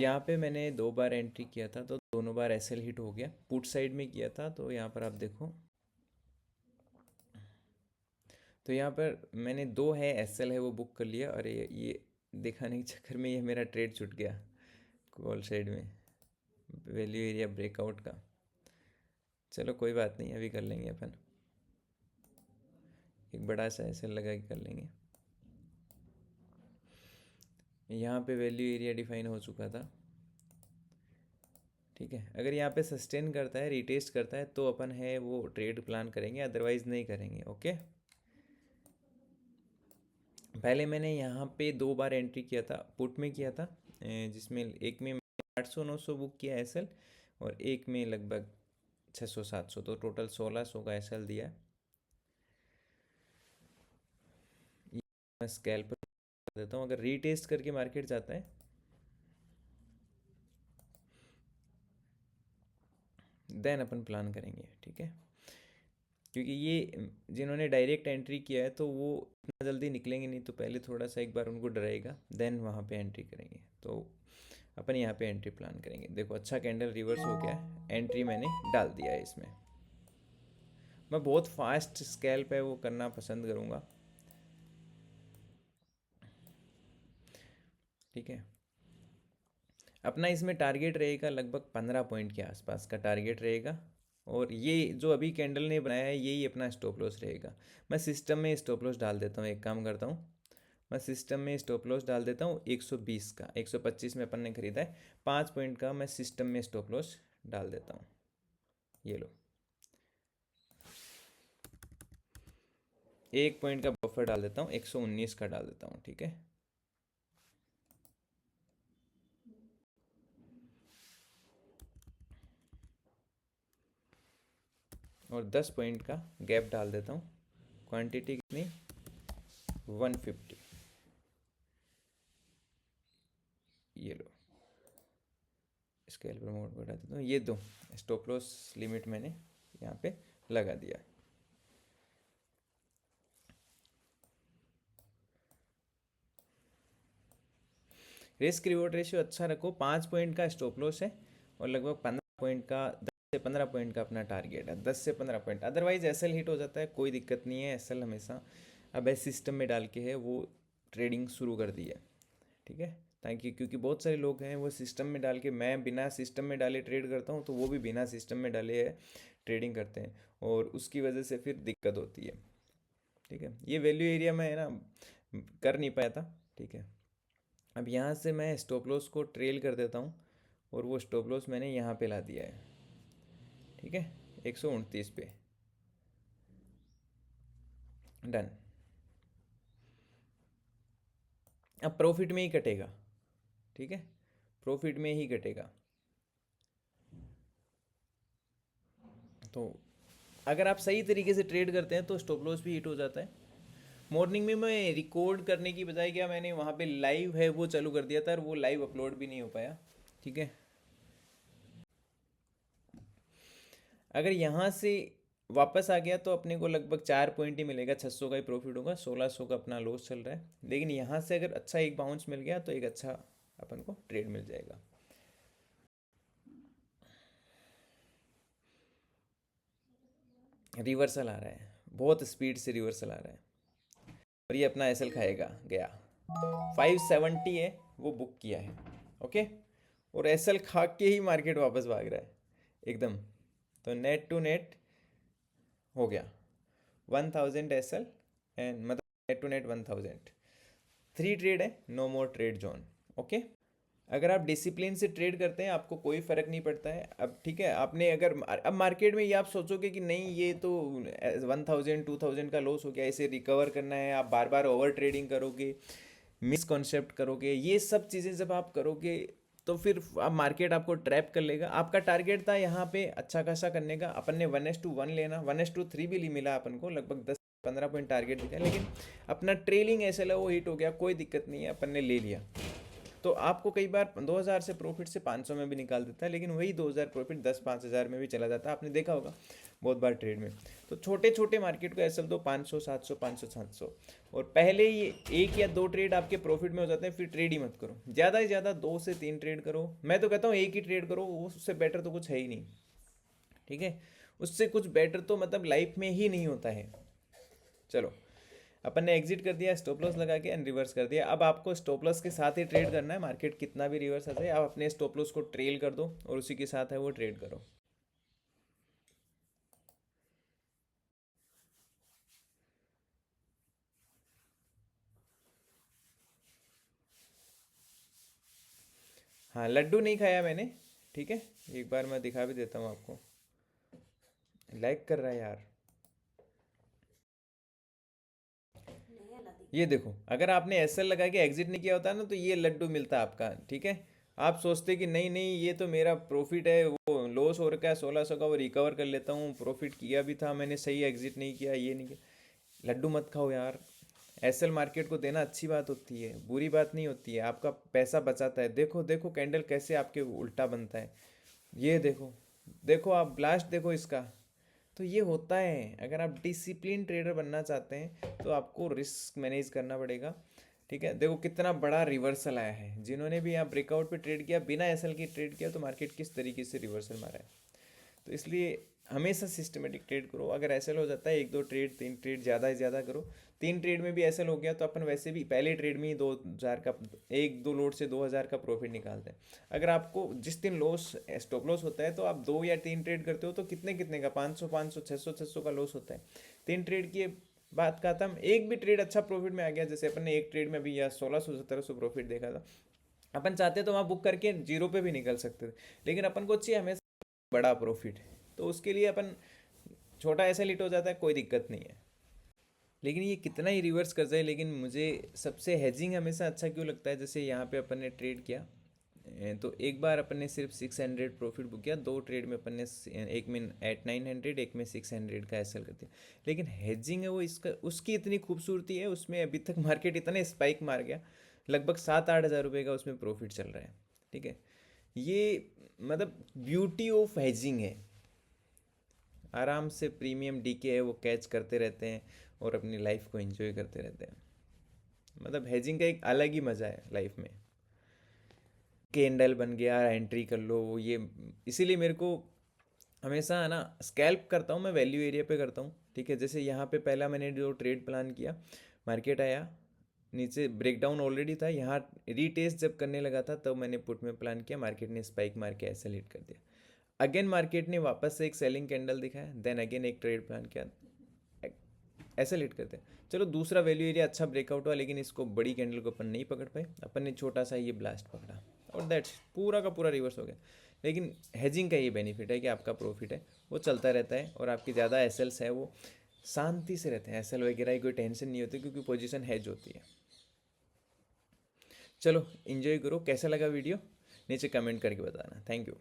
यहाँ पे मैंने 2 बार एंट्री किया था तो दोनों बार एसएल हिट हो गया। पुट साइड में किया था तो यहाँ पर आप देखो, तो यहाँ पर मैंने 2 है एसएल है वो बुक कर लिया। और ये दिखाने के चक्कर में ये मेरा ट्रेड छूट गया कॉल साइड में, वैल्यू एरिया ब्रेकआउट का। चलो कोई बात नहीं, अभी कर लेंगे अपन, एक बड़ा सा एसएल लगा के कर लेंगे। यहाँ पे वैल्यू एरिया डिफाइन हो चुका था, ठीक है। अगर यहाँ पे सस्टेन करता है, रिटेस्ट करता है, तो अपन है वो ट्रेड प्लान करेंगे, अदरवाइज नहीं करेंगे। ओके, पहले मैंने यहाँ पे 2 बार एंट्री किया था, पुट में किया था, जिसमें एक में 800-900 बुक किया एसएल और एक में लगभग 600-700, तो टोटल 1600 का एसएल दिया है। मैं स्कैल्प कर देता हूँ, अगर रीटेस्ट करके मार्केट जाता है देन अपन प्लान करेंगे, ठीक है। क्योंकि ये जिन्होंने डायरेक्ट एंट्री किया है तो वो इतना जल्दी निकलेंगे नहीं, तो पहले थोड़ा सा एक बार उनको डराएगा, देन वहाँ पे एंट्री करेंगे। तो अपन यहाँ पे एंट्री प्लान करेंगे। देखो अच्छा कैंडल रिवर्स हो गया है, एंट्री मैंने डाल दिया है इसमें। मैं बहुत फास्ट स्कैल्प है वो करना पसंद करूँगा, ठीक है। अपना इसमें टारगेट रहेगा लगभग 15 पॉइंट के आसपास का टारगेट रहेगा। और ये जो अभी कैंडल ने बनाया है यही अपना स्टॉप लॉस रहेगा। मैं सिस्टम में स्टॉप लॉस डाल देता हूँ, एक काम करता हूँ, मैं सिस्टम में स्टॉप लॉस डाल देता हूँ 120 का। 125 में अपन ने खरीदा है, 5 पॉइंट का मैं सिस्टम में स्टॉप लॉस डाल देता हूँ। ये लो, 1 पॉइंट का बफर डाल देता हूँ, 119 का डाल देता हूँ, ठीक है। और 10 पॉइंट का गैप डाल देता हूँ। क्वांटिटी कितनी, 150। ये लो, स्केल पर मोड बढ़ा देता हूँ। ये दो स्टॉप लॉस लिमिट मैंने यहाँ पे लगा दिया। रिस्क रिवॉर्ड रेशियो अच्छा रखो, 5 पॉइंट का स्टॉप लॉस है और लगभग 15 पॉइंट का, 10 से 15 पॉइंट का अपना टारगेट है, 10 से 15 पॉइंट। अदरवाइज एसएल हिट हो जाता है, कोई दिक्कत नहीं है। एसएल हमेशा अब इस सिस्टम में डाल के है वो ट्रेडिंग शुरू कर दी है, ठीक है। ताकि क्योंकि बहुत सारे लोग हैं वो सिस्टम में डाल के, मैं बिना सिस्टम में डाले ट्रेड करता हूँ तो वो भी बिना सिस्टम में डाले है ट्रेडिंग करते हैं, और उसकी वजह से फिर दिक्कत होती है, ठीक है। ये वैल्यू एरिया में है ना, कर नहीं पाया था, ठीक है। अब यहाँ से मैं स्टॉप लॉस को ट्रेल कर देता हूँ और वो स्टॉप लॉस मैंने यहाँ पे ला दिया है, ठीक है, 129 पे। डन। अब प्रॉफिट में ही कटेगा, ठीक है, प्रॉफिट में ही कटेगा। तो अगर आप सही तरीके से ट्रेड करते हैं तो स्टॉप लॉस भी हिट हो जाता है। मॉर्निंग में मैं रिकॉर्ड करने की बजाय क्या, मैंने वहाँ पे लाइव है वो चालू कर दिया था और वो लाइव अपलोड भी नहीं हो पाया, ठीक है। अगर यहाँ से वापस आ गया तो अपने को लगभग 4 पॉइंट ही मिलेगा, 600 का ही प्रॉफिट होगा, 1600 का अपना लॉस चल रहा है। लेकिन यहाँ से अगर अच्छा एक बाउंस मिल गया तो एक अच्छा अपन को ट्रेड मिल जाएगा। रिवर्सल आ रहा है, बहुत स्पीड से रिवर्सल आ रहा है और ये अपना एसएल खाएगा। गया 570 है वो बुक किया है, ओके। और एसएल खा के ही मार्केट वापस भाग रहा है एकदम। तो नेट टू नेट हो गया 1000 एसएल, एंड मतलब नेट टू नेट 1000। 3 ट्रेड है, no more trade zone, okay. अगर आप डिसिप्लिन से ट्रेड करते हैं आपको कोई फ़र्क नहीं पड़ता है। अब ठीक है, आपने अगर अब मार्केट में ये आप सोचोगे कि नहीं ये तो 1000-2000 का लॉस हो गया, इसे रिकवर करना है, आप बार बार ओवर ट्रेडिंग करोगे, मिसकॉन्सेप्ट करोगे, ये सब चीज़ें जब आप करोगे तो फिर आप मार्केट आपको ट्रैप कर लेगा। आपका टारगेट था यहाँ पे अच्छा खासा करने का, अपन ने 1:1 लेना, 1:3 भी मिला अपन को, लगभग 10-15 पॉइंट टारगेट दिखा, लेकिन अपना ट्रेलिंग ऐसे लगा वो हिट हो गया, कोई दिक्कत नहीं है, अपन ने ले लिया। तो आपको कई बार 2000 से प्रॉफिट से 500 में भी निकाल देता है, लेकिन वही 2000 प्रॉफिट 10-5 हज़ार में भी चला जाता है, आपने देखा होगा। बहुत बार ट्रेड में। तो छोटे छोटे मार्केट को एसएल दो 500 700 500 700, और पहले ही एक या दो ट्रेड आपके प्रॉफिट में हो जाते हैं, फिर ट्रेड ही मत करो। ज़्यादा से ज़्यादा 2 से 3 ट्रेड करो। मैं तो कहता हूँ एक ही ट्रेड करो, उससे बेटर तो कुछ है ही नहीं। ठीक है, उससे कुछ बेटर तो मतलब लाइफ में ही नहीं होता है। चलो, अपन ने एग्जिट कर दिया, स्टॉप लॉस लगा के एंड रिवर्स कर दिया। अब आपको स्टॉप लॉस के साथ ही ट्रेड करना है, मार्केट कितना भी रिवर्स आ जाए आप अपने स्टॉप लॉस को ट्रेल कर दो और उसी के साथ है वो ट्रेड करो। हाँ, लड्डू नहीं खाया मैंने। ठीक है, एक बार मैं दिखा भी देता हूँ आपको। लाइक कर रहा है यार। ये देखो, अगर आपने एसएल लगा के एग्जिट नहीं किया होता ना तो ये लड्डू मिलता आपका। ठीक है, आप सोचते कि नहीं नहीं ये तो मेरा प्रॉफिट है, वो लॉस हो रखा है 1600 का, वो रिकवर कर लेता हूँ, प्रॉफिट किया भी था मैंने, सही एग्जिट नहीं किया, ये नहीं किया। लड्डू मत खाओ यार। एसएल मार्केट को देना अच्छी बात होती है, बुरी बात नहीं होती है, आपका पैसा बचाता है। देखो देखो कैंडल कैसे आपके उल्टा बनता है, ये देखो। देखो आप ब्लास्ट देखो इसका। तो ये होता है, अगर आप डिसिप्लिन ट्रेडर बनना चाहते हैं तो आपको रिस्क मैनेज करना पड़ेगा। ठीक है, देखो कितना बड़ा रिवर्सल आया है। जिन्होंने भी यहाँ ब्रेकआउट पे ट्रेड किया, बिना एसएल की ट्रेड किया, तो मार्केट किस तरीके से रिवर्सल मारा है। तो इसलिए हमेशा सिस्टमेटिक ट्रेड करो। अगर एसएल हो जाता है, एक दो ट्रेड 3 ट्रेड ज़्यादा से ज़्यादा करो। 3 ट्रेड में भी एसएल हो गया तो अपन वैसे भी पहले ट्रेड में ही 2000 का, एक दो लोड से 2000 का प्रॉफिट निकालते हैं। अगर आपको जिस दिन लॉस, स्टॉप लॉस होता है, तो आप 2 या 3 ट्रेड करते हो तो कितने कितने का, 500 500 600 600 का लॉस होता है। 3 ट्रेड की बात का था, एक भी ट्रेड अच्छा प्रॉफिट में आ गया, जैसे अपन ने एक ट्रेड में भी या 1600 1700 प्रॉफिट देखा था, अपन चाहते तो वहाँ बुक करके जीरो पे भी निकल सकते थे। लेकिन अपन को चाहिए हमेशा बड़ा प्रॉफिट, तो उसके लिए अपन छोटा ऐसा लिट हो जाता है, कोई दिक्कत नहीं है। लेकिन ये कितना ही रिवर्स कर जाए, लेकिन मुझे सबसे हेजिंग हमेशा अच्छा क्यों लगता है, जैसे यहाँ पे अपन ने ट्रेड किया, तो एक बार अपन ने सिर्फ 600 प्रॉफिट बुक किया, 2 ट्रेड में अपन ने एक में एट 900, एक में 600 का एसएल कर दिया। लेकिन हेजिंग है वो, इसका उसकी इतनी खूबसूरती है, उसमें अभी तक मार्केट इतने स्पाइक मार गया, लगभग 7-8 हज़ार रुपये का उसमें प्रॉफिट चल रहा है। ठीक है, ये मतलब ब्यूटी ऑफ हेजिंग है। आराम से प्रीमियम डीके है वो कैच करते रहते हैं और अपनी लाइफ को एंजॉय करते रहते हैं। मतलब हेजिंग का एक अलग ही मज़ा है लाइफ में। कैंडल बन गया, एंट्री कर लो, ये इसीलिए मेरे को हमेशा है ना, स्कैल्प करता हूँ मैं, वैल्यू एरिया पे करता हूँ। ठीक है, जैसे यहाँ पे पहला मैंने जो ट्रेड प्लान किया, मार्केट आया, नीचे ब्रेकडाउन ऑलरेडी था, यहाँ रीटेस्ट जब करने लगा था तब मैंने पुट में प्लान किया, मार्केट ने स्पाइक मार के ऐसे हिट कर दिया। अगेन मार्केट ने वापस से एक सेलिंग कैंडल दिखाया, देन अगेन एक ट्रेड प्लान किया, ऐसे लेट करते हैं। चलो दूसरा वैल्यू एरिया अच्छा ब्रेकआउट हुआ, लेकिन इसको बड़ी कैंडल को अपन नहीं पकड़ पाए, अपन ने छोटा सा ये ब्लास्ट पकड़ा और दैट्स पूरा का पूरा रिवर्स हो गया। लेकिन हेजिंग का ये बेनिफिट है कि आपका प्रॉफिट है वो चलता रहता है, और आपकी ज़्यादा एसएल्स है वो शांति से रहते हैं, एसएल वगैरह की कोई टेंशन नहीं होती, क्योंकि पोजीशन हेज होती है। चलो इन्जॉय करो। कैसा लगा वीडियो नीचे कमेंट करके बताना। Thank you.